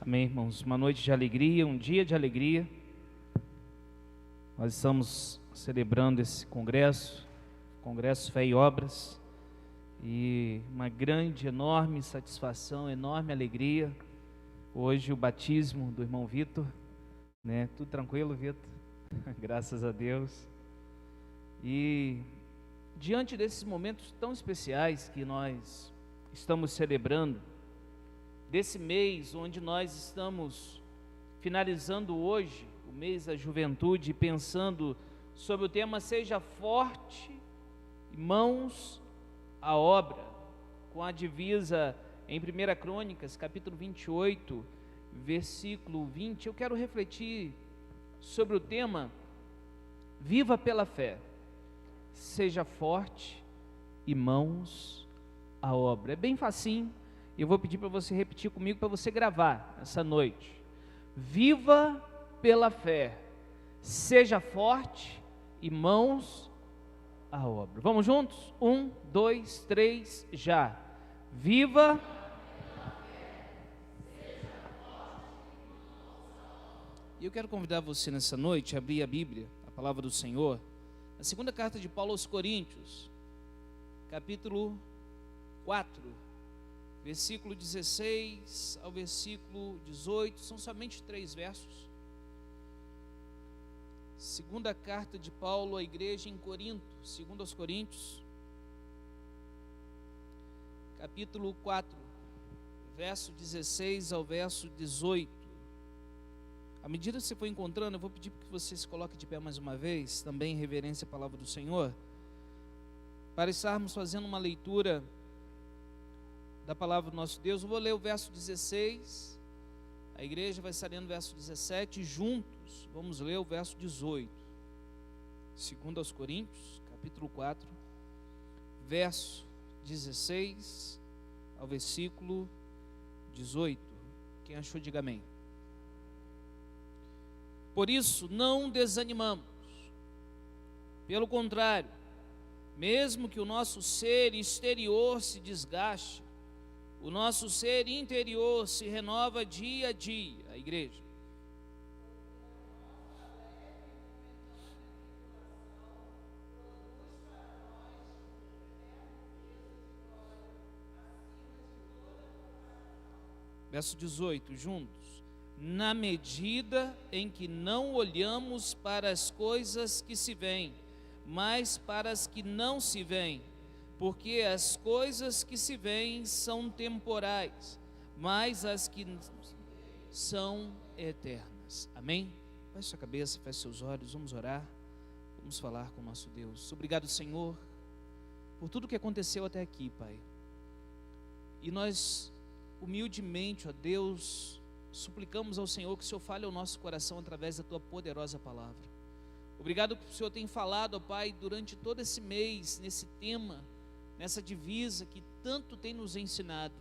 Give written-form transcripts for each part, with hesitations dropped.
Amém, irmãos? Uma noite de alegria, um dia de alegria. Nós estamos celebrando esse congresso, Congresso Fé e Obras, e uma grande, enorme satisfação, enorme alegria. Hoje o batismo do irmão Vitor, né? Tudo tranquilo, Vitor? Graças a Deus. E diante desses momentos tão especiais que nós estamos celebrando, desse mês onde nós estamos finalizando hoje, o mês da juventude, pensando sobre o tema Seja Forte e Mãos à Obra, com a divisa em 1 Crônicas, capítulo 28, versículo 20, eu quero refletir sobre o tema Viva pela Fé, seja forte e mãos à obra. É bem facinho. Eu vou pedir para você repetir comigo, para você gravar essa noite. Viva pela fé, seja forte e mãos à obra. Vamos juntos? 1, 2, 3, já. Viva pela fé, seja forte e mãos à obra. E eu quero convidar você nessa noite a abrir a Bíblia, a palavra do Senhor, na segunda carta de Paulo aos Coríntios, capítulo 4. Versículo 16 ao versículo 18, são somente 3 versos. Segunda carta de Paulo à igreja em Corinto, segundo aos Coríntios, capítulo 4, verso 16 ao verso 18. À medida que você for encontrando, eu vou pedir que você se coloque de pé mais uma vez, também em reverência à palavra do Senhor, para estarmos fazendo uma leitura da palavra do nosso Deus. Eu vou ler o verso 16, a igreja vai estar lendo o verso 17, e juntos vamos ler o verso 18, segundo aos Coríntios, capítulo 4, verso 16 ao versículo 18, quem achou, diga amém. Por isso, não desanimamos, pelo contrário, mesmo que o nosso ser exterior se desgaste, o nosso ser interior se renova dia a dia, a igreja. Verso 18, juntos. Na medida em que não olhamos para as coisas que se veem, mas para as que não se veem, porque as coisas que se veem são temporais, mas as que são eternas. Amém? Feche sua cabeça, feche seus olhos, vamos orar, vamos falar com o nosso Deus. Obrigado, Senhor, por tudo que aconteceu até aqui, Pai. E nós, humildemente, ó Deus, suplicamos ao Senhor que o Senhor fale ao nosso coração através da Tua poderosa palavra. Obrigado que o Senhor tem falado, ó Pai, durante todo esse mês, nesse tema, nessa divisa que tanto tem nos ensinado,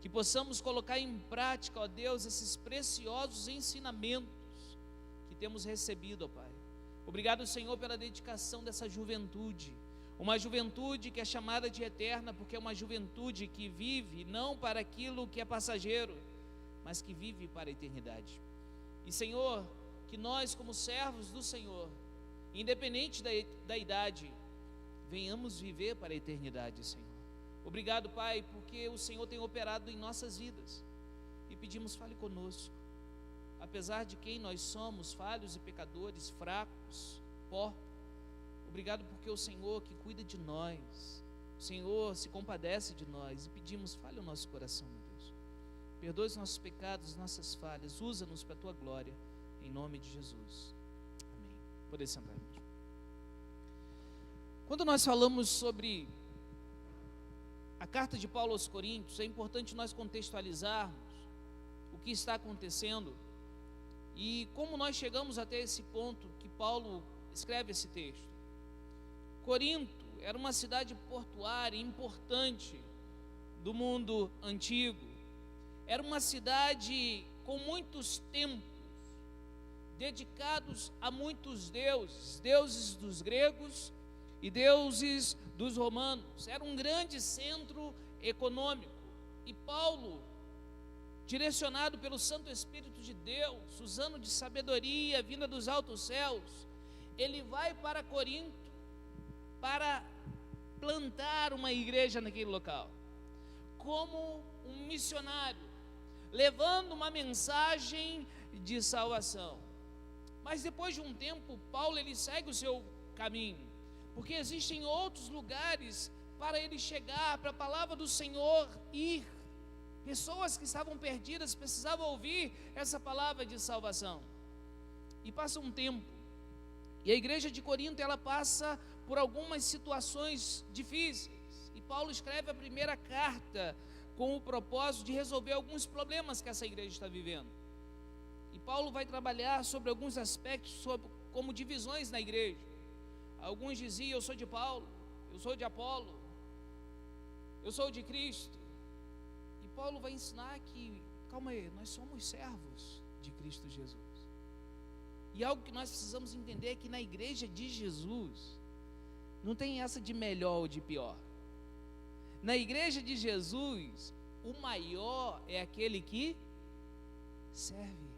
que possamos colocar em prática, ó Deus, esses preciosos ensinamentos que temos recebido, ó Pai. Obrigado, Senhor, pela dedicação dessa juventude, uma juventude que é chamada de eterna, porque é uma juventude que vive não para aquilo que é passageiro, mas que vive para a eternidade. E, Senhor, que nós, como servos do Senhor, independente da idade, venhamos viver para a eternidade, Senhor. Obrigado, Pai, porque o Senhor tem operado em nossas vidas. E pedimos, fale conosco. Apesar de quem nós somos, falhos e pecadores, fracos, pó. Obrigado porque o Senhor que cuida de nós, o Senhor se compadece de nós. E pedimos, fale o nosso coração, meu Deus. Perdoe os nossos pecados, nossas falhas. Usa-nos para a Tua glória, em nome de Jesus. Amém. Poder sentar, irmãos. Quando nós falamos sobre a carta de Paulo aos Coríntios, é importante nós contextualizarmos o que está acontecendo e como nós chegamos até esse ponto que Paulo escreve esse texto. Corinto era uma cidade portuária importante do mundo antigo, era uma cidade com muitos templos, dedicados a muitos deuses, deuses dos gregos e deuses dos romanos. Era um grande centro econômico. E Paulo, direcionado pelo Santo Espírito de Deus, usando de sabedoria vinda dos altos céus, ele vai para Corinto para plantar uma igreja naquele local, como um missionário, levando uma mensagem de salvação. Mas depois de um tempo, Paulo ele segue o seu caminho, porque existem outros lugares para ele chegar, para a palavra do Senhor ir. Pessoas que estavam perdidas precisavam ouvir essa palavra de salvação. E passa um tempo, e a igreja de Corinto ela passa por algumas situações difíceis. E Paulo escreve a primeira carta com o propósito de resolver alguns problemas que essa igreja está vivendo. E Paulo vai trabalhar sobre alguns aspectos, como divisões na igreja. Alguns diziam: eu sou de Paulo, eu sou de Apolo, eu sou de Cristo. E Paulo vai ensinar que, calma aí, nós somos servos de Cristo Jesus. E algo que nós precisamos entender é que na igreja de Jesus não tem essa de melhor ou de pior. Na igreja de Jesus, o maior é aquele que serve,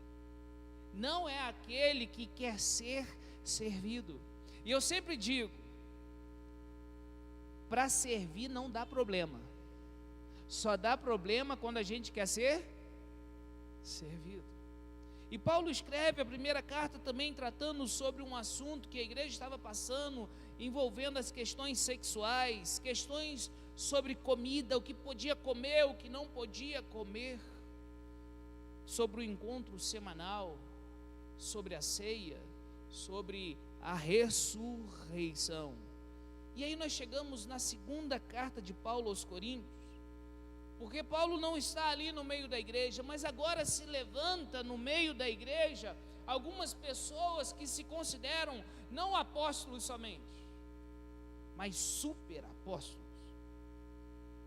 não é aquele que quer ser servido. E eu sempre digo, para servir não dá problema, só dá problema quando a gente quer ser servido. E Paulo escreve a primeira carta também tratando sobre um assunto que a igreja estava passando, envolvendo as questões sexuais, questões sobre comida, o que podia comer, o que não podia comer, sobre o encontro semanal, sobre a ceia, sobre a ressurreição. E aí nós chegamos na segunda carta de Paulo aos Coríntios, porque Paulo não está ali no meio da igreja, mas agora se levanta no meio da igreja algumas pessoas que se consideram não apóstolos somente, mas super apóstolos,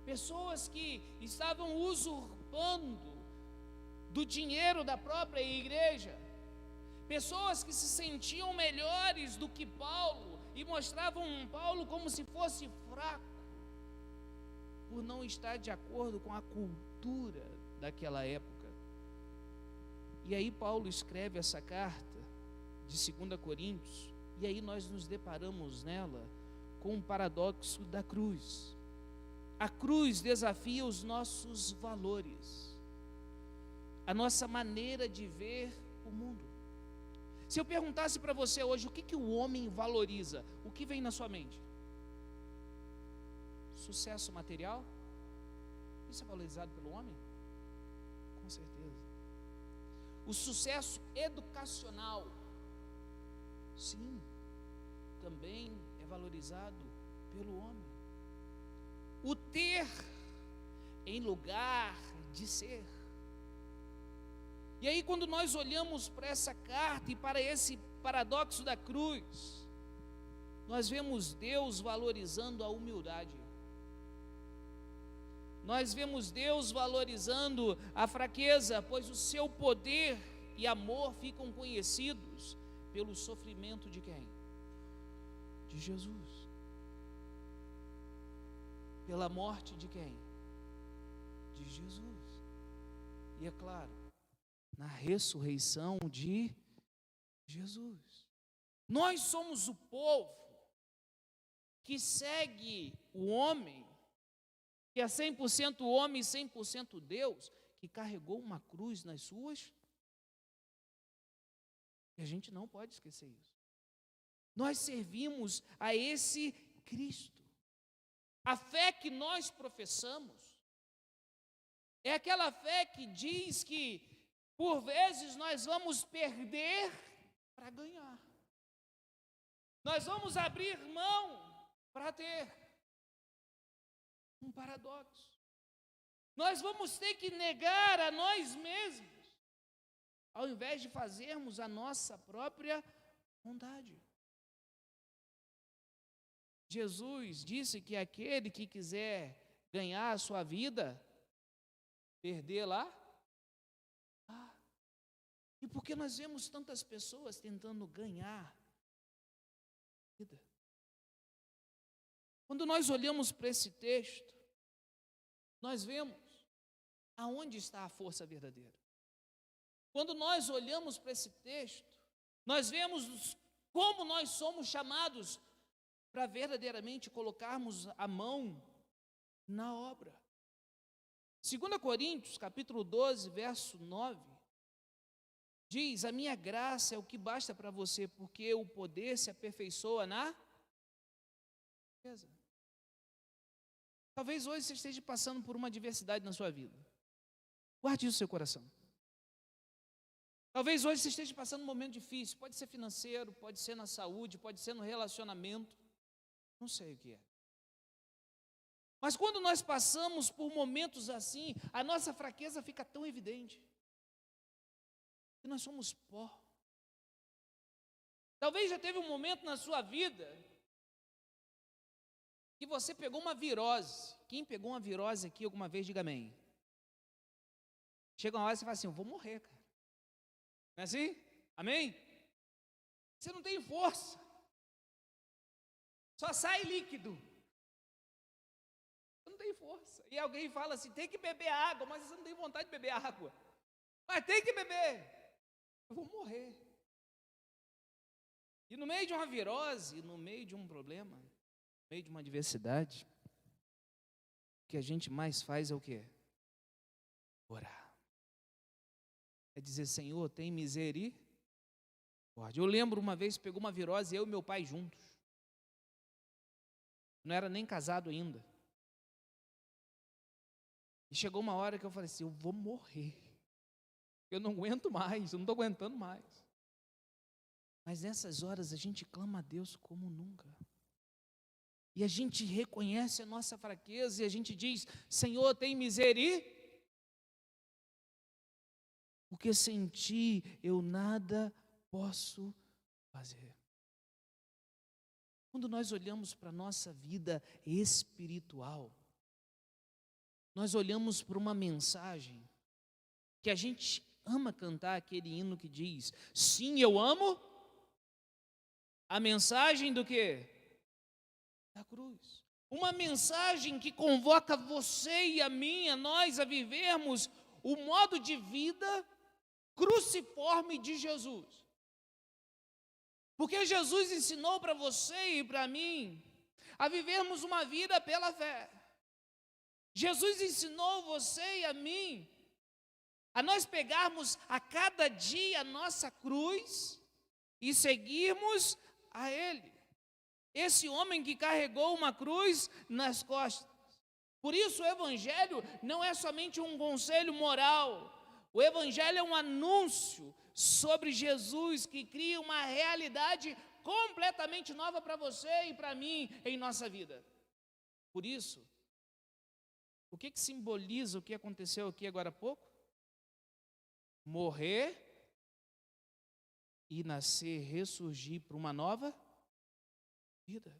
pessoas que estavam usurpando do dinheiro da própria igreja, pessoas que se sentiam melhores do que Paulo e mostravam Paulo como se fosse fraco, por não estar de acordo com a cultura daquela época. E aí Paulo escreve essa carta de 2 Coríntios, e aí nós nos deparamos nela com um paradoxo da cruz. A cruz desafia os nossos valores, a nossa maneira de ver o mundo. Se eu perguntasse para você hoje, o que o homem valoriza, o que vem na sua mente? Sucesso material? Isso é valorizado pelo homem? Com certeza. O sucesso educacional? Sim, também é valorizado pelo homem. O ter em lugar de ser. E aí, quando nós olhamos para essa carta e para esse paradoxo da cruz, nós vemos Deus valorizando a humildade. Nós vemos Deus valorizando a fraqueza, pois o seu poder e amor ficam conhecidos pelo sofrimento de quem? De Jesus. Pela morte de quem? De Jesus. E é claro, na ressurreição de Jesus. Nós somos o povo que segue o homem, que é 100% homem e 100% Deus, que carregou uma cruz nas suas. E a gente não pode esquecer isso. Nós servimos a esse Cristo. A fé que nós professamos é aquela fé que diz que por vezes nós vamos perder para ganhar. Nós vamos abrir mão para ter. Um paradoxo. Nós vamos ter que negar a nós mesmos, ao invés de fazermos a nossa própria vontade. Jesus disse que aquele que quiser ganhar a sua vida, perdê-la. E por que nós vemos tantas pessoas tentando ganhar a vida? Quando nós olhamos para esse texto, nós vemos aonde está a força verdadeira? Quando nós olhamos para esse texto, nós vemos como nós somos chamados para verdadeiramente colocarmos a mão na obra. 2 Coríntios, capítulo 12, verso 9, diz: a minha graça é o que basta para você, porque o poder se aperfeiçoa na fraqueza. Talvez hoje você esteja passando por uma adversidade na sua vida. Guarde isso no seu coração. Talvez hoje você esteja passando um momento difícil, pode ser financeiro, pode ser na saúde, pode ser no relacionamento, não sei o que é. Mas quando nós passamos por momentos assim, a nossa fraqueza fica tão evidente, que nós somos pó. Talvez já teve um momento na sua vida que você pegou uma virose. Quem pegou uma virose aqui alguma vez, diga amém. Chega uma hora e você fala assim: eu vou morrer, cara. Não é assim? Amém? Você não tem força. Só sai líquido. Você não tem força. E alguém fala assim: tem que beber água, mas você não tem vontade de beber água. Mas tem que beber. Eu vou morrer. E no meio de uma virose, no meio de um problema, no meio de uma adversidade, o que a gente mais faz é o quê? Orar. É dizer: Senhor, tem misericórdia. Eu lembro uma vez, pegou uma virose, eu e meu pai juntos. Não era nem casado ainda. E chegou uma hora que eu falei assim: eu vou morrer. Eu não aguento mais, eu não estou aguentando mais. Mas nessas horas a gente clama a Deus como nunca. E a gente reconhece a nossa fraqueza e a gente diz: Senhor, tem misericórdia. Porque sem ti eu nada posso fazer. Quando nós olhamos para a nossa vida espiritual, nós olhamos para uma mensagem que a gente ama cantar, aquele hino que diz: sim, eu amo a mensagem do quê? Da cruz. Uma mensagem que convoca você e a mim, a nós, a vivermos o modo de vida cruciforme de Jesus. Porque Jesus ensinou para você e para mim a vivermos uma vida pela fé. Jesus ensinou você e a mim a nós pegarmos a cada dia a nossa cruz e seguirmos a Ele. Esse homem que carregou uma cruz nas costas. Por isso o Evangelho não é somente um conselho moral. O Evangelho é um anúncio sobre Jesus que cria uma realidade completamente nova para você e para mim em nossa vida. Por isso, o que simboliza o que aconteceu aqui agora há pouco? Morrer e nascer, ressurgir para uma nova vida.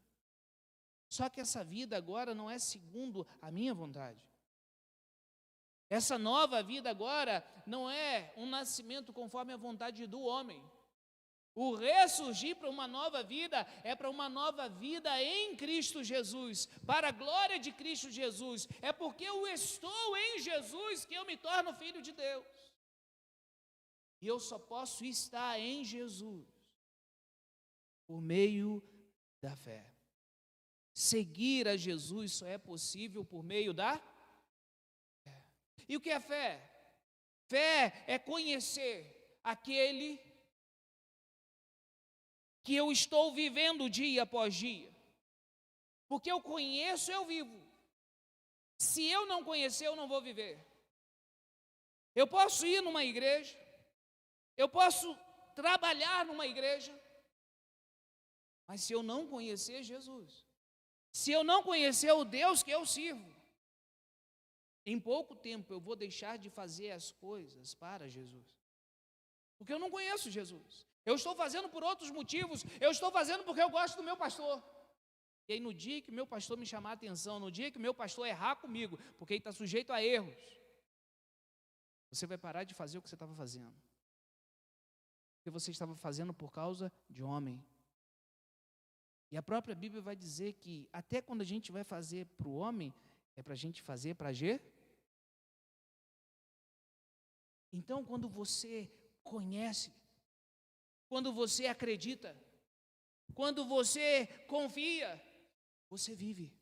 Só que essa vida agora não é segundo a minha vontade. Essa nova vida agora não é um nascimento conforme a vontade do homem. O ressurgir para uma nova vida é para uma nova vida em Cristo Jesus, para a glória de Cristo Jesus. É porque eu estou em Jesus que eu me torno filho de Deus. E eu só posso estar em Jesus por meio da fé. Seguir a Jesus só é possível por meio da fé. E o que é fé? Fé é conhecer aquele que eu estou vivendo dia após dia. Porque eu conheço, eu vivo. Se eu não conhecer, eu não vou viver. Eu posso ir numa igreja, eu posso trabalhar numa igreja, mas se eu não conhecer Jesus, se eu não conhecer o Deus que eu sirvo, em pouco tempo eu vou deixar de fazer as coisas para Jesus. Porque eu não conheço Jesus. Eu estou fazendo por outros motivos, eu estou fazendo porque eu gosto do meu pastor. E aí no dia que meu pastor me chamar a atenção, no dia que meu pastor errar comigo, porque ele está sujeito a erros, você vai parar de fazer o que você estava fazendo. Porque você estava fazendo por causa de homem. E a própria Bíblia vai dizer que até quando a gente vai fazer para o homem, é para a gente fazer para Jesus. Então, quando você conhece, quando você acredita, quando você confia, você vive.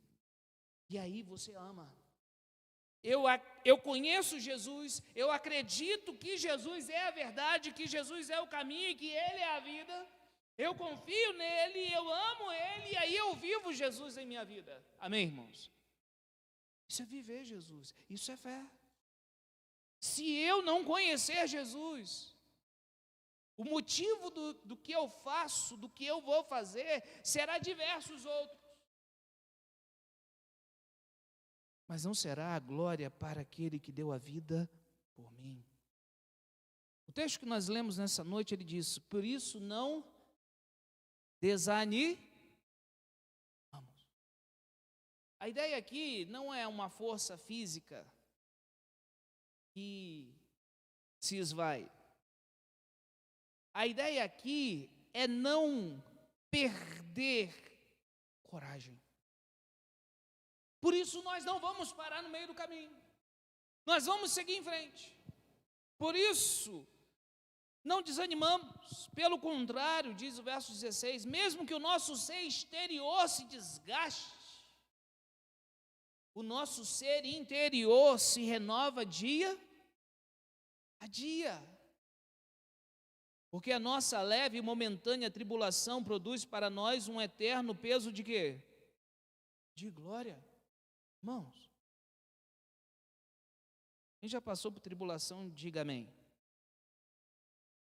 E aí você ama. Eu conheço Jesus, eu acredito que Jesus é a verdade, que Jesus é o caminho e que Ele é a vida. Eu confio nele, eu amo Ele, e aí eu vivo Jesus em minha vida. Amém, irmãos? Isso é viver Jesus, isso é fé. Se eu não conhecer Jesus, o motivo do que eu faço, do que eu vou fazer, será diversos outros. Mas não será a glória para aquele que deu a vida por mim. O texto que nós lemos nessa noite, ele diz: por isso não desanimamos. A ideia aqui não é uma força física que se esvai. A ideia aqui é não perder coragem. Por isso nós não vamos parar no meio do caminho. Nós vamos seguir em frente. Por isso, não desanimamos. Pelo contrário, diz o verso 16, mesmo que o nosso ser exterior se desgaste, o nosso ser interior se renova dia a dia. Porque a nossa leve e momentânea tribulação produz para nós um eterno peso de quê? De glória. Irmãos, quem já passou por tribulação, diga amém.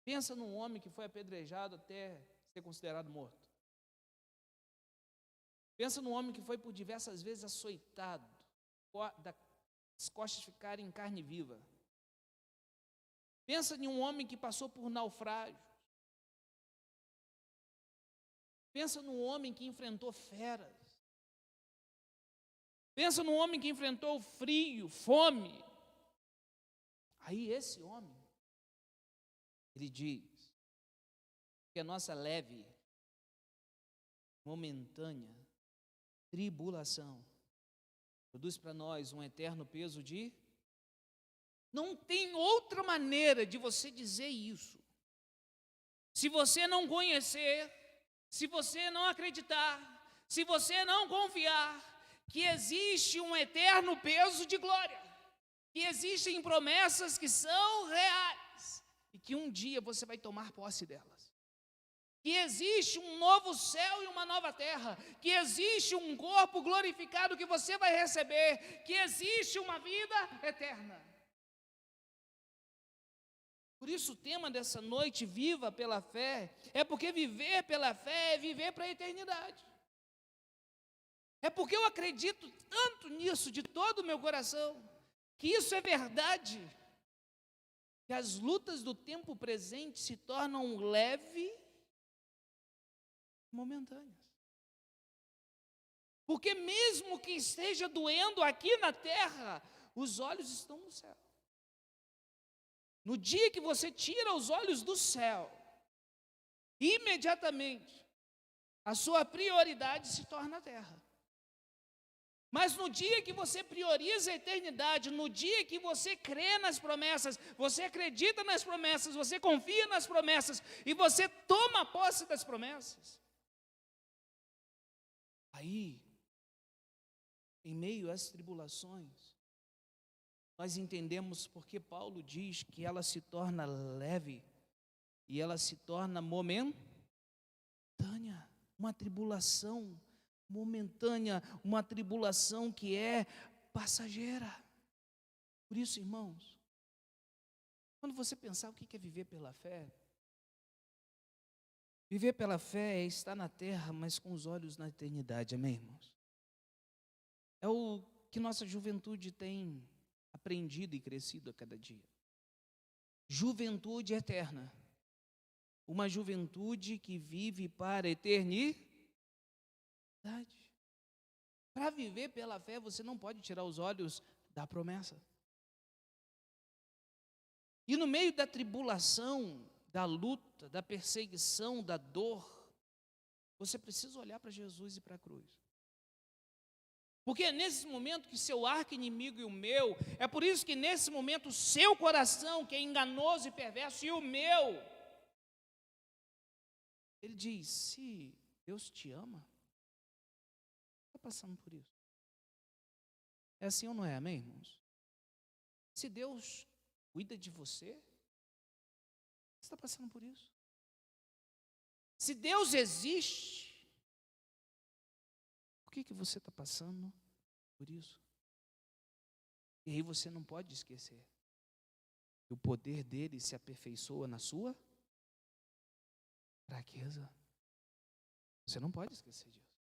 Pensa num homem que foi apedrejado até ser considerado morto. Pensa num homem que foi por diversas vezes açoitado, as costas ficarem em carne viva. Pensa em um homem que passou por naufrágio. Pensa num homem que enfrentou feras. Pensa num homem que enfrentou frio, fome. Aí esse homem, ele diz que a nossa leve, momentânea tribulação produz para nós um eterno peso de... Não tem outra maneira de você dizer isso. Se você não conhecer, se você não acreditar, se você não confiar, que existe um eterno peso de glória, que existem promessas que são reais e que um dia você vai tomar posse delas, que existe um novo céu e uma nova terra, que existe um corpo glorificado que você vai receber, que existe uma vida eterna. Por isso o tema dessa noite, viva pela fé, é porque viver pela fé é viver para a eternidade. É porque eu acredito tanto nisso de todo o meu coração, que isso é verdade, que as lutas do tempo presente se tornam leves e momentâneas. Porque mesmo que esteja doendo aqui na terra, os olhos estão no céu. No dia que você tira os olhos do céu, imediatamente a sua prioridade se torna a terra. Mas no dia que você prioriza a eternidade, no dia que você crê nas promessas, você acredita nas promessas, você confia nas promessas e você toma posse das promessas, aí, em meio às tribulações, nós entendemos porque Paulo diz que ela se torna leve e ela se torna momentânea, uma tribulação momentânea, uma tribulação que é passageira. Por isso, irmãos, quando você pensar o que é viver pela fé, viver pela fé é estar na terra, mas com os olhos na eternidade, amém, irmãos? É o que nossa juventude tem aprendido e crescido a cada dia. Juventude eterna, uma juventude que vive para a eternidade. Para viver pela fé, você não pode tirar os olhos da promessa. E no meio da tribulação, da luta, da perseguição, da dor, você precisa olhar para Jesus e para a cruz. Porque é nesse momento que seu arqui-inimigo e o meu, é por isso que nesse momento o seu coração, que é enganoso e perverso, e o meu, ele diz: se Deus te ama, está passando por isso. É assim ou não é, amém, irmãos? Se Deus cuida de você, você está passando por isso. Se Deus existe, por que você está passando por isso? E aí você não pode esquecer que o poder dele se aperfeiçoa na sua fraqueza. Você não pode esquecer disso.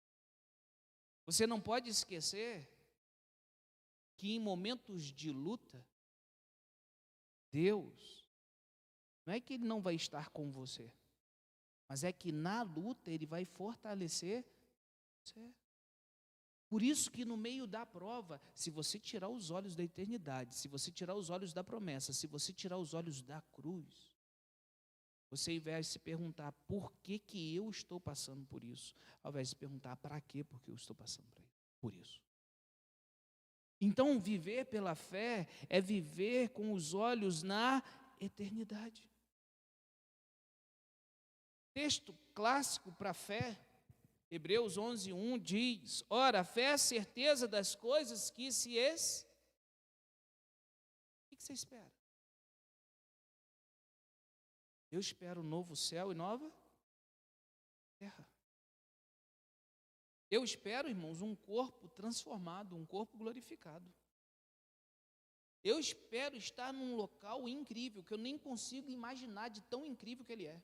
Você não pode esquecer que em momentos de luta, Deus, não é que Ele não vai estar com você, mas é que na luta Ele vai fortalecer você. Por isso que no meio da prova, se você tirar os olhos da eternidade, se você tirar os olhos da promessa, se você tirar os olhos da cruz, você, ao invés de se perguntar por que eu estou passando por isso, ao invés de se perguntar para quê, porque eu estou passando por isso. Então, viver pela fé é viver com os olhos na eternidade. Texto clássico para a fé, Hebreus 11:1 diz: ora, a fé é a certeza das coisas que se O que você espera? Eu espero um novo céu e nova terra. Eu espero, irmãos, um corpo transformado, um corpo glorificado. Eu espero estar num local incrível, que eu nem consigo imaginar de tão incrível que ele é.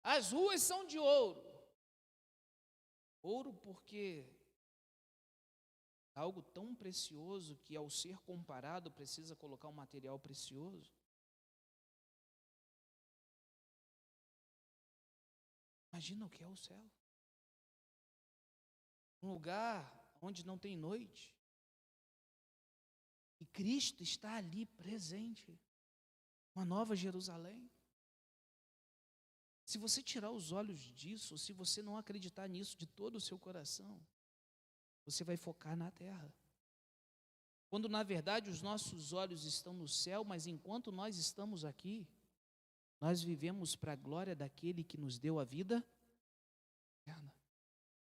As ruas são de ouro. Ouro porque é algo tão precioso que, ao ser comparado, precisa colocar um material precioso. Imagina o que é o céu. Um lugar onde não tem noite. E Cristo está ali presente. Uma nova Jerusalém. Se você tirar os olhos disso, se você não acreditar nisso de todo o seu coração, você vai focar na terra. Quando na verdade os nossos olhos estão no céu, mas enquanto nós estamos aqui, nós vivemos para a glória daquele que nos deu a vida eterna.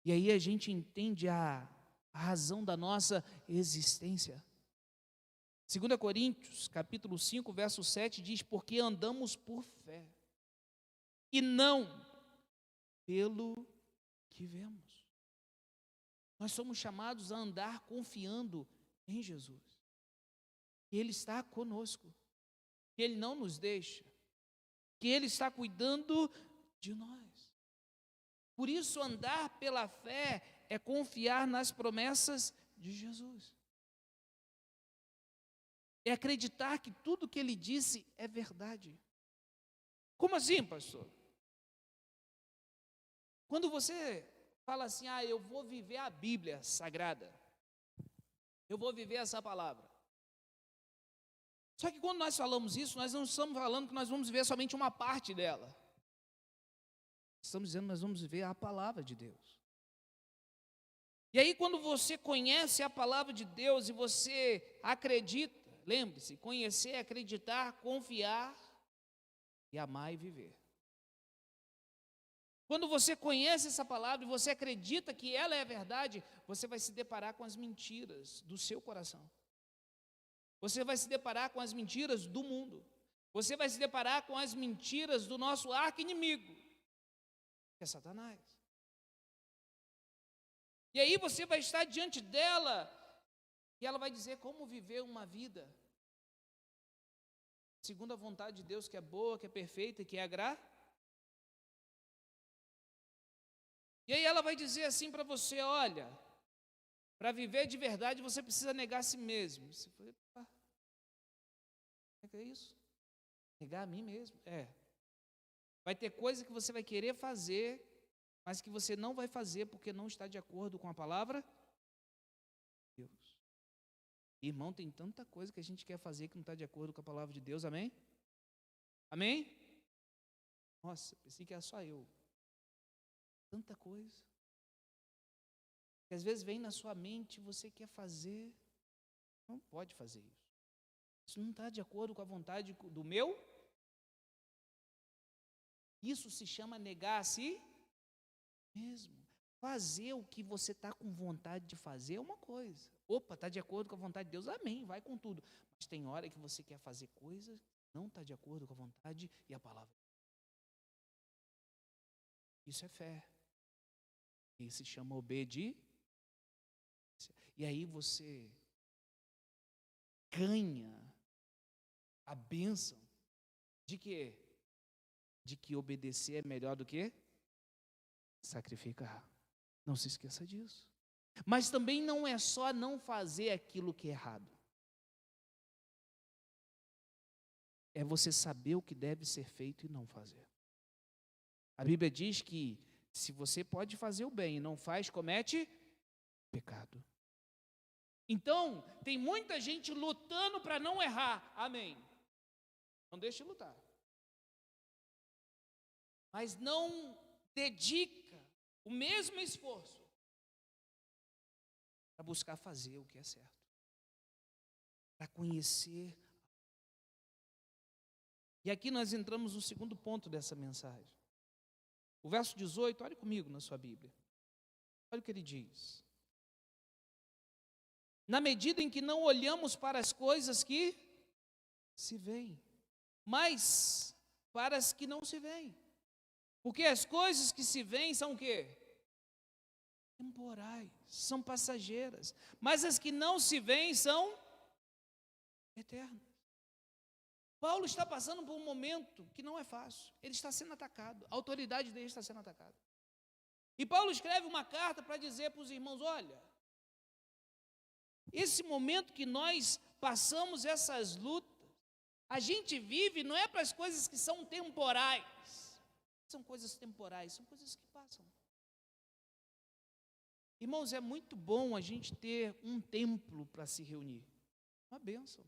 E aí a gente entende a razão da nossa existência. 2 Coríntios, capítulo 5, verso 7 diz: porque andamos por fé e não pelo que vemos. Nós somos chamados a andar confiando em Jesus. Que Ele está conosco, que Ele não nos deixa, que Ele está cuidando de nós. Por isso, andar pela fé é confiar nas promessas de Jesus. É acreditar que tudo que Ele disse é verdade. Como assim, pastor? Quando você fala assim: eu vou viver a Bíblia Sagrada, eu vou viver essa palavra. Só que quando nós falamos isso, nós não estamos falando que nós vamos viver somente uma parte dela. Estamos dizendo que nós vamos viver a palavra de Deus. E aí, quando você conhece a palavra de Deus e você acredita, lembre-se, conhecer, acreditar, confiar e amar e viver. Quando você conhece essa palavra e você acredita que ela é a verdade, você vai se deparar com as mentiras do seu coração. Você vai se deparar com as mentiras do mundo. Você vai se deparar com as mentiras do nosso arqui-inimigo, que é Satanás. E aí você vai estar diante dela e ela vai dizer como viver uma vida segundo a vontade de Deus, que é boa, que é perfeita e que é agradável. E aí ela vai dizer assim para você: olha, para viver de verdade você precisa negar a si mesmo. Você fala: o que é isso? Negar a mim mesmo? Vai ter coisa que você vai querer fazer, mas que você não vai fazer porque não está de acordo com a palavra de Deus. Irmão, tem tanta coisa que a gente quer fazer que não está de acordo com a palavra de Deus, amém? Amém? Nossa, pensei que era só eu. Tanta coisa. Que às vezes vem na sua mente, você quer fazer, não pode fazer isso. Isso não está de acordo com a vontade do meu. Isso se chama negar a si mesmo. Fazer o que você está com vontade de fazer é uma coisa. Opa, está de acordo com a vontade de Deus, amém, vai com tudo. Mas tem hora que você quer fazer coisas que não está de acordo com a vontade e a palavra. Isso é fé. Isso se chama obediência. E aí você ganha a bênção de quê? De que obedecer é melhor do que sacrificar. Não se esqueça disso. Mas também não é só não fazer aquilo que é errado. É você saber o que deve ser feito e não fazer. A Bíblia diz que se você pode fazer o bem e não faz, comete pecado. Então, tem muita gente lutando para não errar. Amém. Não deixe de lutar. Mas não dedica o mesmo esforço para buscar fazer o que é certo. Para conhecer. E aqui nós entramos no segundo ponto dessa mensagem. O verso 18, olhe comigo na sua Bíblia. Olha o que ele diz. Na medida em que não olhamos para as coisas que se veem, mas para as que não se veem. Porque as coisas que se veem são o quê? Temporais, são passageiras. Mas as que não se veem são eternas. Paulo está passando por um momento que não é fácil. Ele está sendo atacado, a autoridade dele está sendo atacada. E Paulo escreve uma carta para dizer para os irmãos, olha, esse momento que nós passamos essas lutas, a gente vive não é para as coisas que são temporais. São coisas temporais, são coisas que passam. Irmãos, é muito bom a gente ter um templo para se reunir. Uma bênção.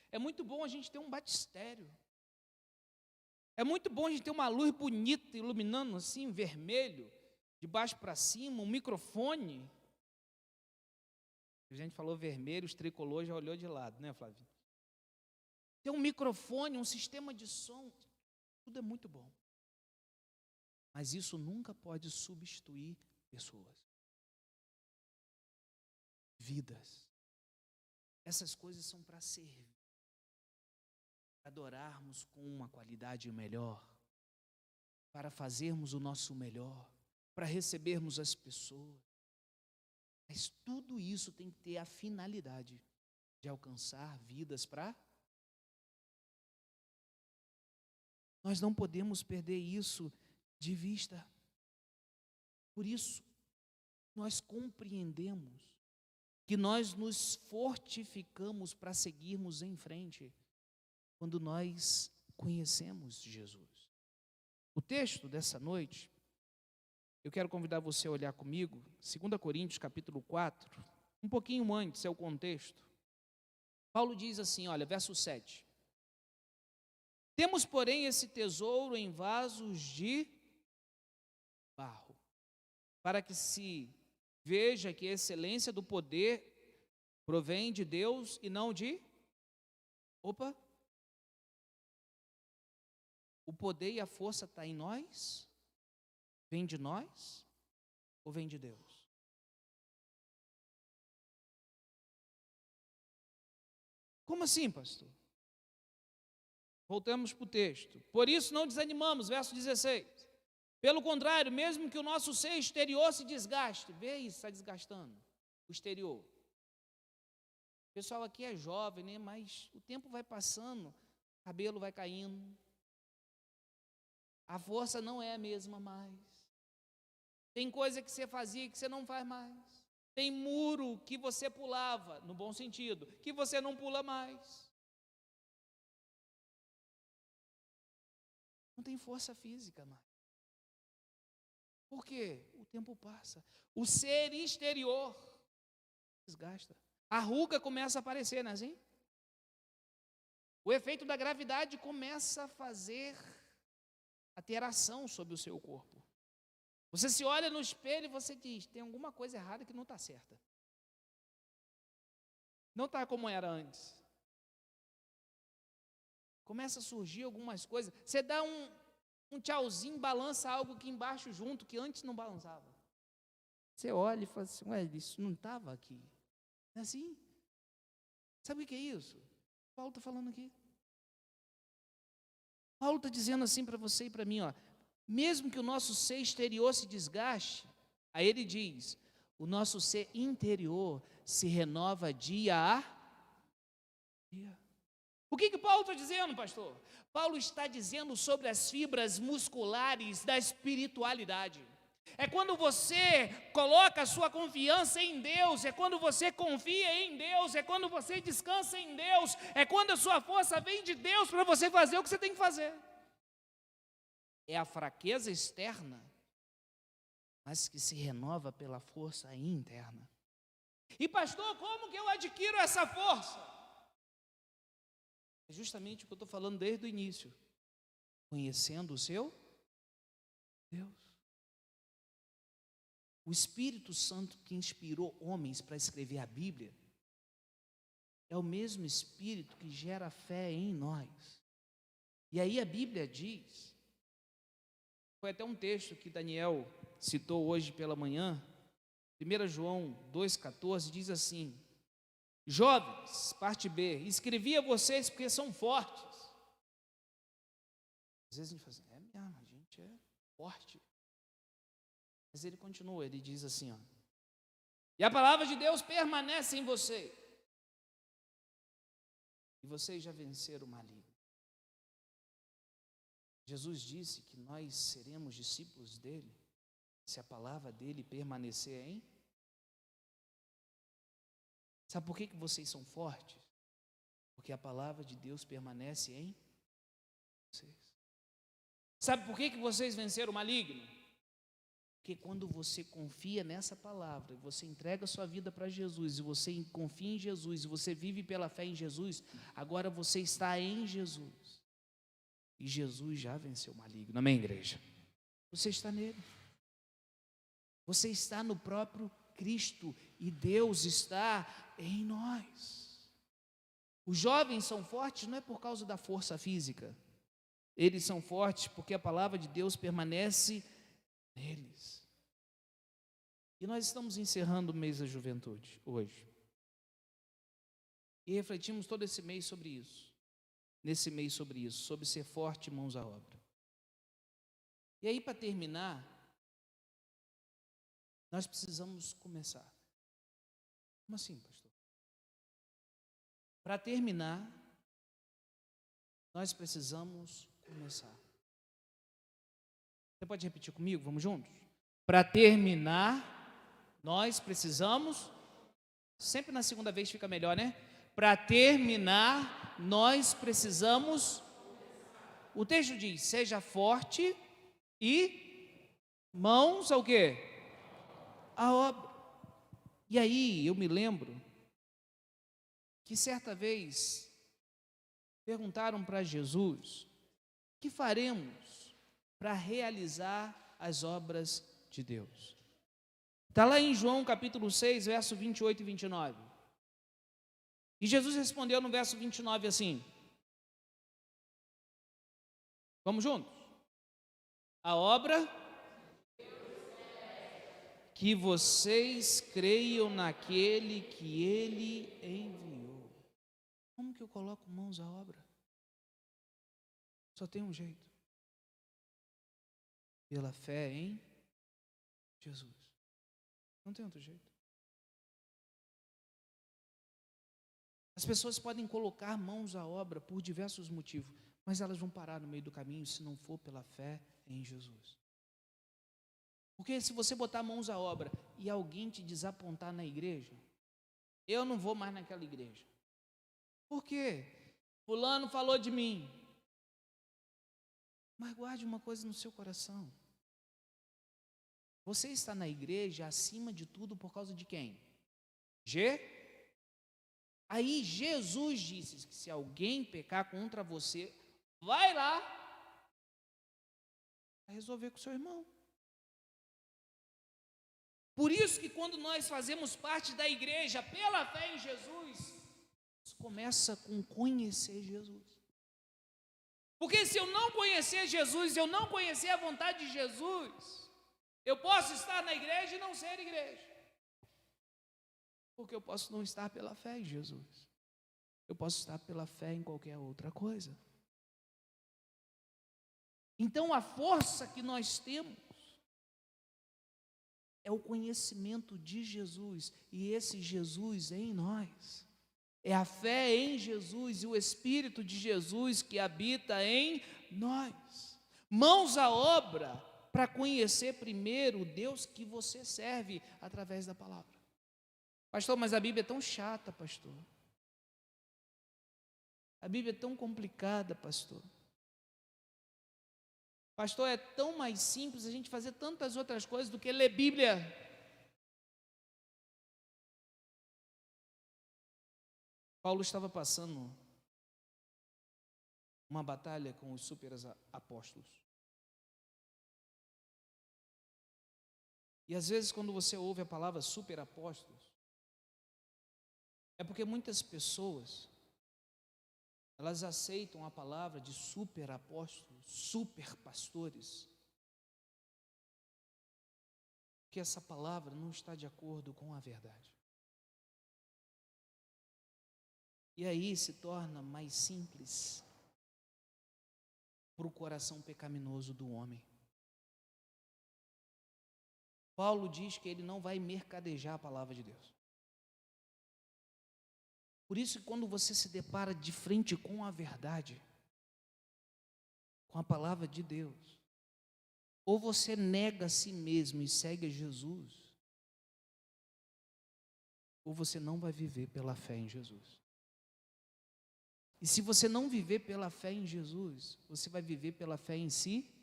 É muito bom a gente ter um batistério. É muito bom a gente ter uma luz bonita iluminando assim, vermelho, de baixo para cima, um microfone. A gente falou vermelho, os tricolores já olhou de lado, né, Flávio? Ter um microfone, um sistema de som, tudo é muito bom. Mas isso nunca pode substituir pessoas. Vidas. Essas coisas são para servir. Para adorarmos com uma qualidade melhor. Para fazermos o nosso melhor. Para recebermos as pessoas. Mas tudo isso tem que ter a finalidade de alcançar vidas para... Nós não podemos perder isso de vista. Por isso, nós compreendemos que nós nos fortificamos para seguirmos em frente quando nós conhecemos Jesus. O texto dessa noite, eu quero convidar você a olhar comigo, 2 Coríntios capítulo 4, um pouquinho antes, é o contexto. Paulo diz assim, olha, verso 7. Temos, porém, esse tesouro em vasos de barro, para que se veja que a excelência do poder provém de Deus e não de... Opa! O poder e a força está em nós? Vem de nós? Ou vem de Deus? Como assim, pastor? Voltamos para o texto. Por isso não desanimamos, verso 16. Pelo contrário, mesmo que o nosso ser exterior se desgaste, vê isso, está desgastando, o exterior. O pessoal aqui é jovem, né? Mas o tempo vai passando, o cabelo vai caindo, a força não é a mesma mais. Tem coisa que você fazia que você não faz mais. Tem muro que você pulava, no bom sentido, que você não pula mais. Não tem força física mais. Por quê? O tempo passa. O ser exterior desgasta. A ruga começa a aparecer, não é assim? O efeito da gravidade começa a fazer a ter ação sobre o seu corpo. Você se olha no espelho e você diz, tem alguma coisa errada que não está certa. Não está como era antes. Começa a surgir algumas coisas. Você dá um tchauzinho, balança algo aqui embaixo junto, que antes não balançava. Você olha e fala assim, ué, isso não estava aqui. É assim? Sabe o que é isso? Paulo está falando aqui. Paulo está dizendo assim para você e para mim, ó, mesmo que o nosso ser exterior se desgaste, aí ele diz, o nosso ser interior se renova dia a dia. O que Paulo está dizendo, pastor? Paulo está dizendo sobre as fibras musculares da espiritualidade. É quando você coloca a sua confiança em Deus, é quando você confia em Deus, é quando você descansa em Deus, é quando a sua força vem de Deus para você fazer o que você tem que fazer. É a fraqueza externa, mas que se renova pela força interna. E pastor, como que eu adquiro essa força? É justamente o que eu estou falando desde o início. Conhecendo o seu Deus. O Espírito Santo que inspirou homens para escrever a Bíblia é o mesmo Espírito que gera fé em nós. E aí a Bíblia diz, foi até um texto que Daniel citou hoje pela manhã, 1 João 2,14, diz assim, jovens, parte B, escrevi a vocês porque são fortes. Às vezes a gente fala assim, mesmo, a gente é forte. Mas ele continua, ele diz assim, ó, e a palavra de Deus permanece em você. E vocês já venceram o maligno. Jesus disse que nós seremos discípulos dele, se a palavra dele permanecer em. Sabe por que vocês são fortes? Porque a palavra de Deus permanece em vocês. Sabe por que vocês venceram o maligno? Porque quando você confia nessa palavra, e você entrega a sua vida para Jesus, e você confia em Jesus, e você vive pela fé em Jesus, agora você está em Jesus. E Jesus já venceu o maligno, amém, igreja? Você está nele. Você está no próprio Cristo, e Deus está em nós. Os jovens são fortes não é por causa da força física. Eles são fortes porque a palavra de Deus permanece neles. E nós estamos encerrando o mês da juventude hoje. E refletimos todo esse mês sobre isso. Nesse mês sobre isso, sobre ser forte, mãos à obra. E aí, para terminar, nós precisamos começar. Como assim, pastor? Para terminar, nós precisamos começar. Você pode repetir comigo? Vamos juntos? Para terminar, nós precisamos. Sempre na segunda vez fica melhor, né? Para terminar, nós precisamos. O texto diz: seja forte e mãos ao quê? A obra. E aí eu me lembro que certa vez perguntaram para Jesus: o que faremos para realizar as obras de Deus? Está lá em João capítulo 6, verso 28 e 29. E Jesus respondeu no verso 29 assim, vamos juntos? A obra que vocês creiam naquele que Ele enviou. Como que eu coloco mãos à obra? Só tem um jeito. Pela fé em Jesus. Não tem outro jeito. As pessoas podem colocar mãos à obra por diversos motivos, mas elas vão parar no meio do caminho se não for pela fé em Jesus. Porque se você botar mãos à obra e alguém te desapontar na igreja, eu não vou mais naquela igreja. Por quê? Fulano falou de mim. Mas guarde uma coisa no seu coração. Você está na igreja acima de tudo por causa de quem? Aí Jesus disse que se alguém pecar contra você, vai lá, vai resolver com o seu irmão. Por isso que quando nós fazemos parte da igreja, pela fé em Jesus, isso começa com conhecer Jesus. Porque se eu não conhecer Jesus, se eu não conhecer a vontade de Jesus, eu posso estar na igreja e não ser igreja. Porque eu posso não estar pela fé em Jesus. Eu posso estar pela fé em qualquer outra coisa. Então a força que nós temos é o conhecimento de Jesus, e esse Jesus em nós. É a fé em Jesus e o Espírito de Jesus que habita em nós. Mãos à obra para conhecer primeiro o Deus que você serve através da palavra. Pastor, mas a Bíblia é tão chata, pastor. A Bíblia é tão complicada, pastor. Pastor, é tão mais simples a gente fazer tantas outras coisas do que ler Bíblia. Paulo estava passando uma batalha com os super apóstolos. E às vezes quando você ouve a palavra super apóstolos, é porque muitas pessoas, elas aceitam a palavra de super apóstolos, super pastores, que essa palavra não está de acordo com a verdade. E aí se torna mais simples para o coração pecaminoso do homem. Paulo diz que ele não vai mercadejar a palavra de Deus. Por isso, quando você se depara de frente com a verdade, com a palavra de Deus, ou você nega a si mesmo e segue a Jesus, ou você não vai viver pela fé em Jesus. E se você não viver pela fé em Jesus, você vai viver pela fé em si.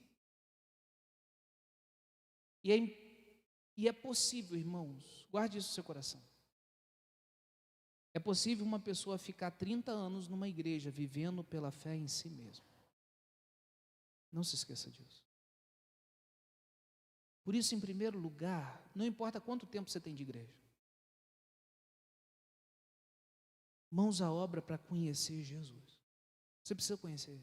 E é possível, irmãos, guarde isso no seu coração. É possível uma pessoa ficar 30 anos numa igreja vivendo pela fé em si mesmo. Não se esqueça disso. Por isso, em primeiro lugar, não importa quanto tempo você tem de igreja, mãos à obra para conhecer Jesus. Você precisa conhecer.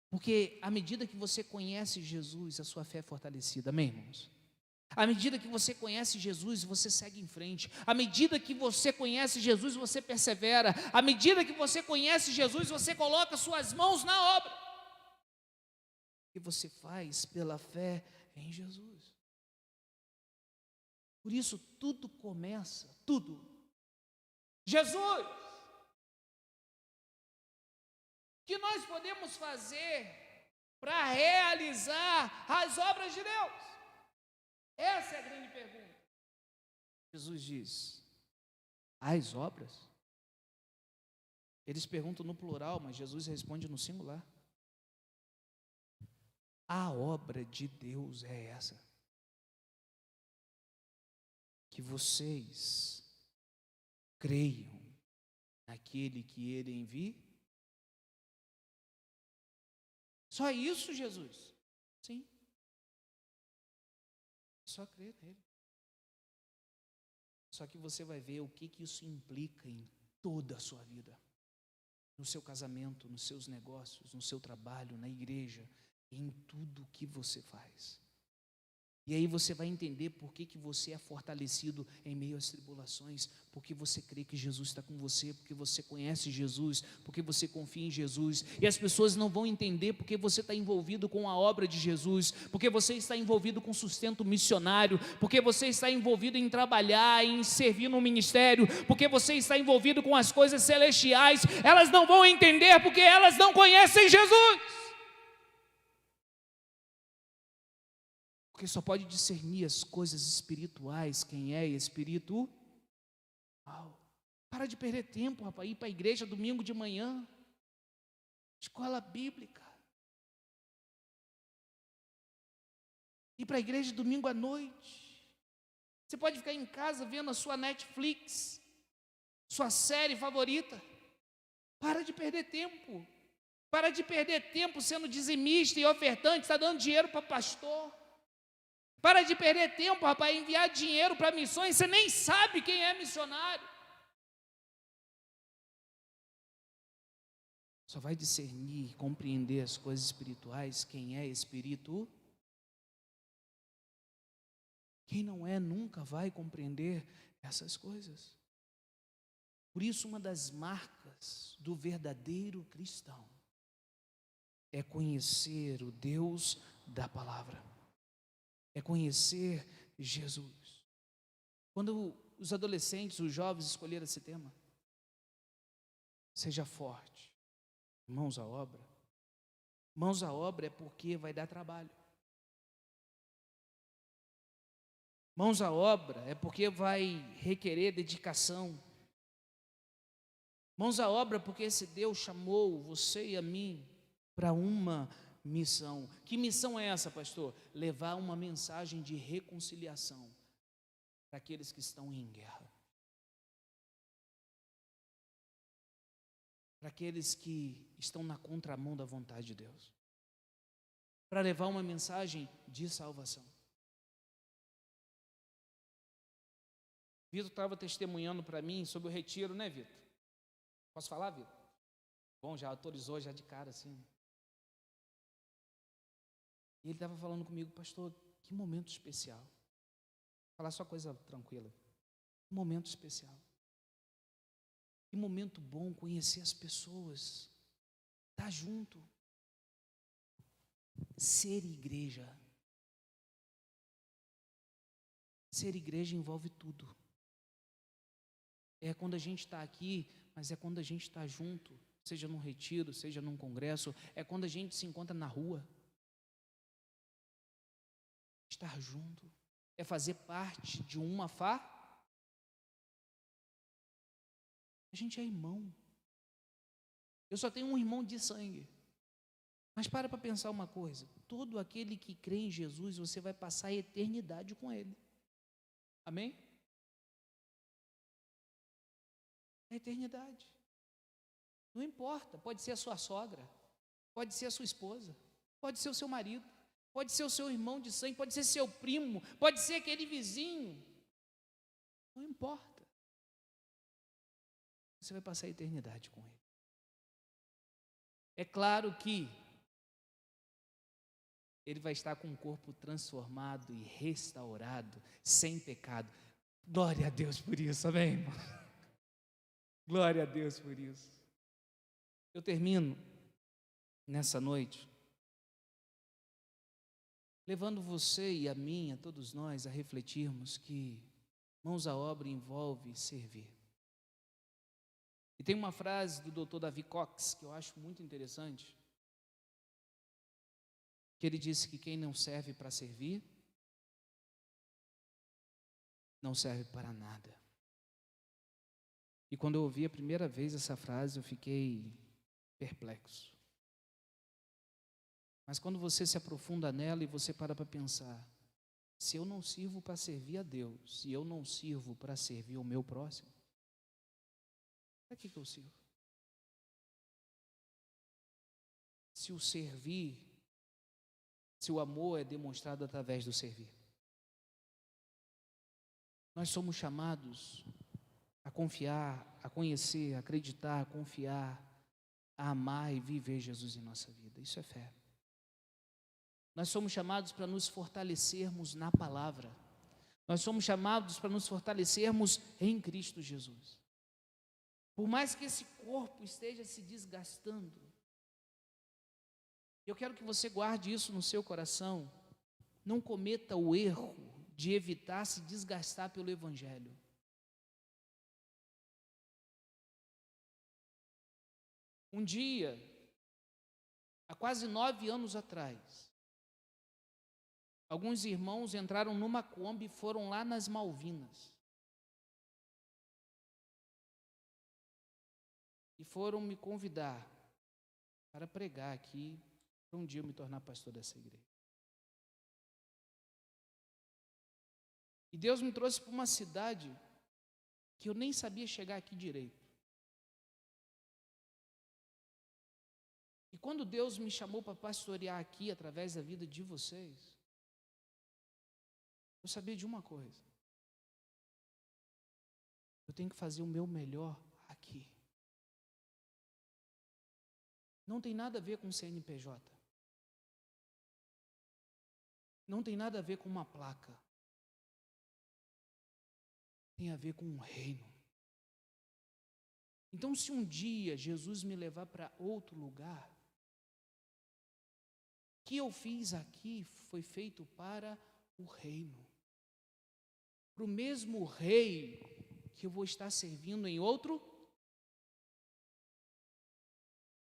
Porque à medida que você conhece Jesus, a sua fé é fortalecida. Amém, irmãos? À medida que você conhece Jesus, você segue em frente. À medida que você conhece Jesus, você persevera. À medida que você conhece Jesus, você coloca suas mãos na obra. E você faz pela fé em Jesus. Por isso, tudo começa, tudo. Jesus! O que nós podemos fazer para realizar as obras de Deus? Essa é a grande pergunta. Jesus diz: as obras? Eles perguntam no plural, mas Jesus responde no singular. A obra de Deus é essa: que vocês creiam naquele que Ele envia. Só isso, Jesus? Sim. Só crer nele. Só que você vai ver o que isso implica em toda a sua vida. No seu casamento, nos seus negócios, no seu trabalho, na igreja, em tudo que você faz. E aí você vai entender por que você é fortalecido em meio às tribulações, porque você crê que Jesus está com você, porque você conhece Jesus, porque você confia em Jesus. E as pessoas não vão entender porque você está envolvido com a obra de Jesus, porque você está envolvido com sustento missionário, porque você está envolvido em trabalhar, em servir no ministério, porque você está envolvido com as coisas celestiais. Elas não vão entender porque elas não conhecem Jesus. Porque só pode discernir as coisas espirituais quem é espiritual. Para de perder tempo, rapaz, ir para a igreja domingo de manhã, escola bíblica. Ir para a igreja domingo à noite. Você pode ficar em casa vendo a sua Netflix, sua série favorita. Para de perder tempo. Para de perder tempo sendo dizimista e ofertante, está dando dinheiro para pastor. Para de perder tempo, rapaz, enviar dinheiro para missões, você nem sabe quem é missionário. Só vai discernir, compreender as coisas espirituais quem é espírito. Quem não é nunca vai compreender essas coisas. Por isso, uma das marcas do verdadeiro cristão é conhecer o Deus da palavra, é conhecer Jesus. Quando os adolescentes, os jovens escolheram esse tema, seja forte, mãos à obra. Mãos à obra é porque vai dar trabalho. Mãos à obra é porque vai requerer dedicação. Mãos à obra porque esse Deus chamou você e a mim para uma missão. Que missão é essa, pastor? Levar uma mensagem de reconciliação para aqueles que estão em guerra. Para aqueles que estão na contramão da vontade de Deus. Para levar uma mensagem de salvação. Vitor estava testemunhando para mim sobre o retiro, né, Vitor? Posso falar, Vitor? Bom, já autorizou já de cara assim. E ele estava falando comigo, pastor, que momento especial. Vou falar só coisa tranquila. Um momento especial. Que momento bom conhecer as pessoas. Estar junto. Ser igreja. Ser igreja envolve tudo. É quando a gente está aqui, mas é quando a gente está junto, seja num retiro, seja num congresso, é quando a gente se encontra na rua. Estar junto é fazer parte de uma A gente é irmão. Eu só tenho um irmão de sangue. Mas para pensar uma coisa, todo aquele que crê em Jesus, você vai passar a eternidade com ele. Amém? A eternidade. Não importa, pode ser a sua sogra, pode ser a sua esposa, pode ser o seu marido, pode ser o seu irmão de sangue, pode ser seu primo, pode ser aquele vizinho. Não importa. Você vai passar a eternidade com ele. É claro que ele vai estar com o corpo transformado e restaurado, sem pecado. Glória a Deus por isso, amém, irmão? Glória a Deus por isso. Eu termino nessa noite levando você e a mim, a todos nós, a refletirmos que mãos à obra envolve servir. E tem uma frase do Dr. Davi Cox que eu acho muito interessante, que ele disse que quem não serve para servir, não serve para nada. E quando eu ouvi a primeira vez essa frase, eu fiquei perplexo. Mas quando você se aprofunda nela e você para pensar, se eu não sirvo para servir a Deus, se eu não sirvo para servir o meu próximo, para que eu sirvo? Se o servir, se o amor é demonstrado através do servir. Nós somos chamados a confiar, a conhecer, a acreditar, a confiar, a amar e viver Jesus em nossa vida. Isso é fé. Nós somos chamados para nos fortalecermos na palavra. Nós somos chamados para nos fortalecermos em Cristo Jesus. Por mais que esse corpo esteja se desgastando, eu quero que você guarde isso no seu coração. Não cometa o erro de evitar se desgastar pelo Evangelho. Um dia, há quase 9 anos atrás, alguns irmãos entraram numa Kombi e foram lá nas Malvinas. E foram me convidar para pregar aqui, para um dia eu me tornar pastor dessa igreja. E Deus me trouxe para uma cidade que eu nem sabia chegar aqui direito. E quando Deus me chamou para pastorear aqui, através da vida de vocês, eu sabia de uma coisa: eu tenho que fazer o meu melhor aqui. Não tem nada a ver com CNPJ. Não tem nada a ver com uma placa. Tem a ver com um reino. Então, se um dia Jesus me levar para outro lugar, o que eu fiz aqui foi feito para o reino. Para o mesmo rei que eu vou estar servindo em outro.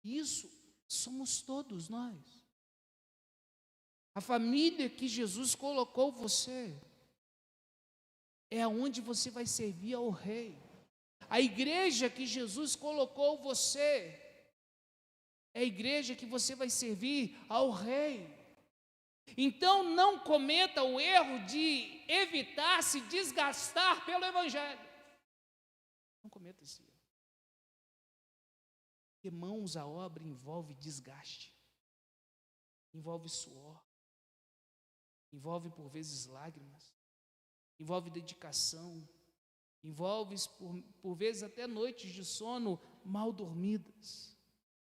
Isso somos todos nós. A família que Jesus colocou você é aonde você vai servir ao rei. A igreja que Jesus colocou você é a igreja que você vai servir ao rei. Então não cometa o erro de evitar se desgastar pelo evangelho. Não cometa esse erro. Porque, irmãos, a obra envolve desgaste, envolve suor, envolve por vezes lágrimas, envolve dedicação, envolve por vezes até noites de sono mal dormidas.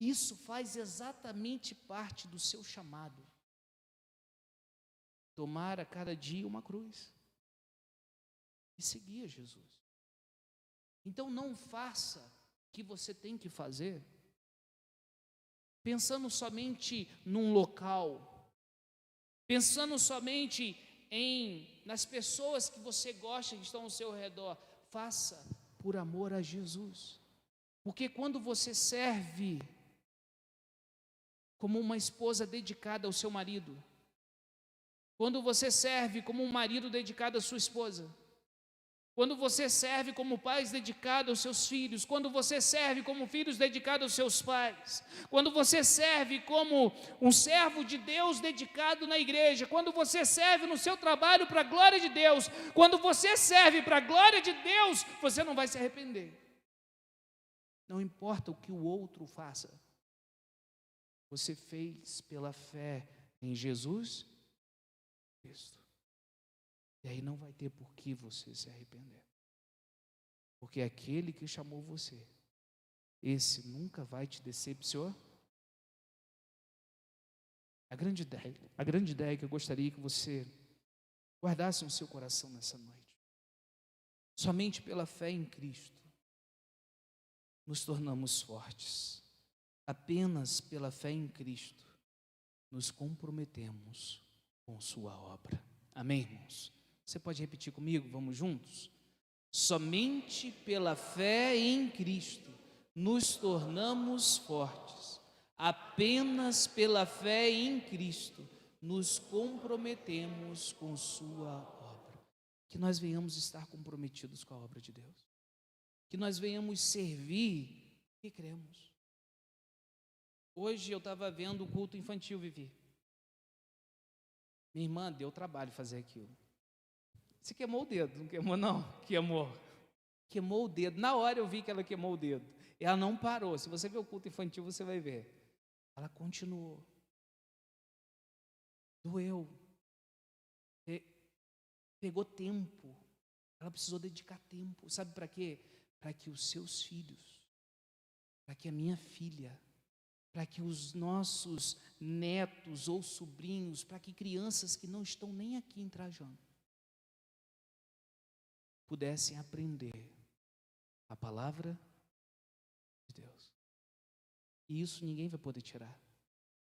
Isso faz exatamente parte do seu chamado. Tomar a cada dia uma cruz e seguir a Jesus. Então não faça o que você tem que fazer pensando somente num local, pensando somente nas pessoas que você gosta que estão ao seu redor. Faça por amor a Jesus. Porque quando você serve como uma esposa dedicada ao seu marido, quando você serve como um marido dedicado à sua esposa, quando você serve como pais dedicados aos seus filhos, quando você serve como filhos dedicados aos seus pais, quando você serve como um servo de Deus dedicado na igreja, quando você serve no seu trabalho para a glória de Deus, quando você serve para a glória de Deus, você não vai se arrepender. Não importa o que o outro faça, você fez pela fé em Jesus Cristo. E aí não vai ter por que você se arrepender. Porque aquele que chamou você, esse nunca vai te decepcionar. A grande ideia que eu gostaria que você guardasse no seu coração nessa noite. Somente pela fé em Cristo nos tornamos fortes. Apenas pela fé em Cristo nos comprometemos com sua obra. Amém, irmãos? Você pode repetir comigo? Vamos juntos? Somente pela fé em Cristo nos tornamos fortes. Apenas pela fé em Cristo nos comprometemos com sua obra. Que nós venhamos estar comprometidos com a obra de Deus. Que nós venhamos servir e cremos. Hoje eu estava vendo o culto infantil, Vivi. Minha irmã deu trabalho fazer aquilo. Você queimou o dedo, não queimou não? Queimou o dedo. Na hora eu vi que ela queimou o dedo. Ela não parou. Se você ver o culto infantil, você vai ver. Ela continuou. Doeu. Pegou tempo. Ela precisou dedicar tempo. Sabe para quê? Para que os seus filhos, para que a minha filha, para que os nossos netos ou sobrinhos, para que crianças que não estão nem aqui em Trajano pudessem aprender a palavra de Deus. E isso ninguém vai poder tirar.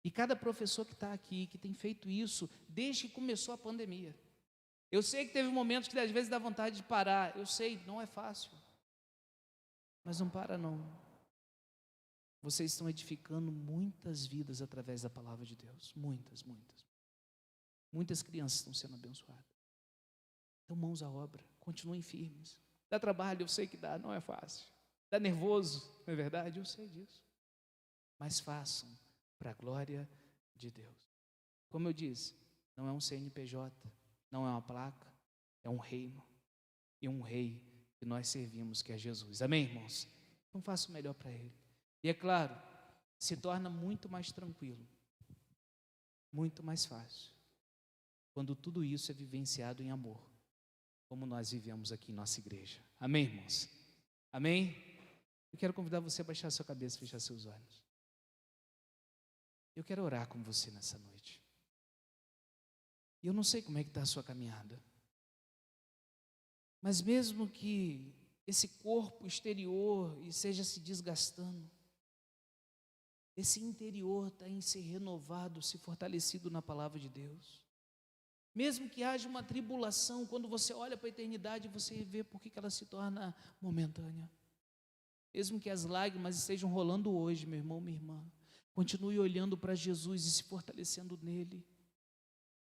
E cada professor que está aqui, que tem feito isso desde que começou a pandemia. Eu sei que teve momentos que às vezes dá vontade de parar. Eu sei, não é fácil. Mas não para não. Vocês estão edificando muitas vidas através da palavra de Deus. Muitas, muitas. Muitas crianças estão sendo abençoadas. Então, mãos à obra. Continuem firmes. Dá trabalho, eu sei que dá, não é fácil. Dá nervoso, não é verdade? Eu sei disso. Mas façam para a glória de Deus. Como eu disse, não é um CNPJ, não é uma placa, é um reino. E um rei que nós servimos, que é Jesus. Amém, irmãos? Então faça o melhor para Ele. E é claro, se torna muito mais tranquilo, muito mais fácil, quando tudo isso é vivenciado em amor, como nós vivemos aqui em nossa igreja. Amém, irmãos? Amém? Eu quero convidar você a baixar sua cabeça e fechar seus olhos. Eu quero orar com você nessa noite. E eu não sei como é que está a sua caminhada, mas mesmo que esse corpo exterior esteja se desgastando, esse interior está em ser renovado, se fortalecido na palavra de Deus. Mesmo que haja uma tribulação, quando você olha para a eternidade, você vê por que ela se torna momentânea. Mesmo que as lágrimas estejam rolando hoje, meu irmão, minha irmã, continue olhando para Jesus e se fortalecendo nele.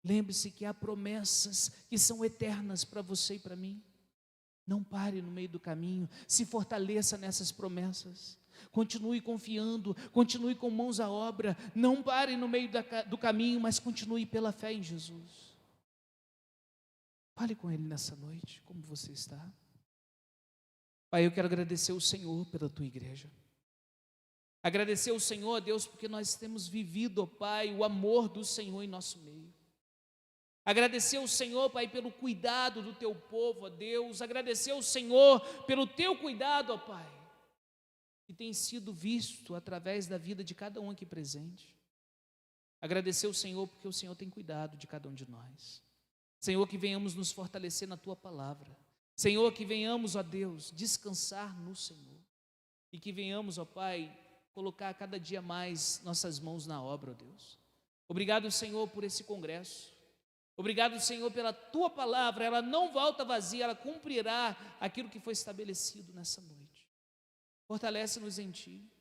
Lembre-se que há promessas que são eternas para você e para mim. Não pare no meio do caminho, se fortaleça nessas promessas. Continue confiando, continue com mãos à obra. Não pare no meio do caminho, mas continue pela fé em Jesus. Fale com Ele nessa noite, como você está. Pai, eu quero agradecer ao Senhor pela tua igreja. Agradecer ao Senhor, Deus, porque nós temos vivido, ó Pai, o amor do Senhor em nosso meio. Agradecer ao Senhor, Pai, pelo cuidado do teu povo, ó Deus. Agradecer ao Senhor pelo teu cuidado, ó Pai, que tem sido visto através da vida de cada um aqui presente. Agradecer ao Senhor porque o Senhor tem cuidado de cada um de nós. Senhor, que venhamos nos fortalecer na tua palavra. Senhor, que venhamos, ó Deus, descansar no Senhor. E que venhamos, ó Pai, colocar cada dia mais nossas mãos na obra, ó Deus. Obrigado, Senhor, por esse congresso. Obrigado, Senhor, pela tua palavra. Ela não volta vazia, ela cumprirá aquilo que foi estabelecido nessa noite. Fortalece-nos em ti.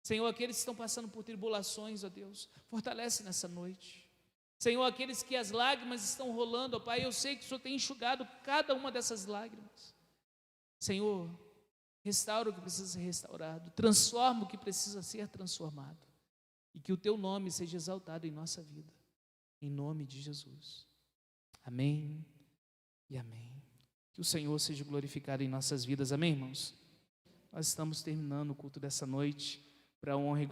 Senhor, aqueles que estão passando por tribulações, ó Deus, fortalece nessa noite. Senhor, aqueles que as lágrimas estão rolando, ó Pai, eu sei que o Senhor tem enxugado cada uma dessas lágrimas. Senhor, restaura o que precisa ser restaurado, transforma o que precisa ser transformado, e que o teu nome seja exaltado em nossa vida, em nome de Jesus. Amém e amém. Que o Senhor seja glorificado em nossas vidas, amém, irmãos? Nós estamos terminando o culto dessa noite para a honra e glória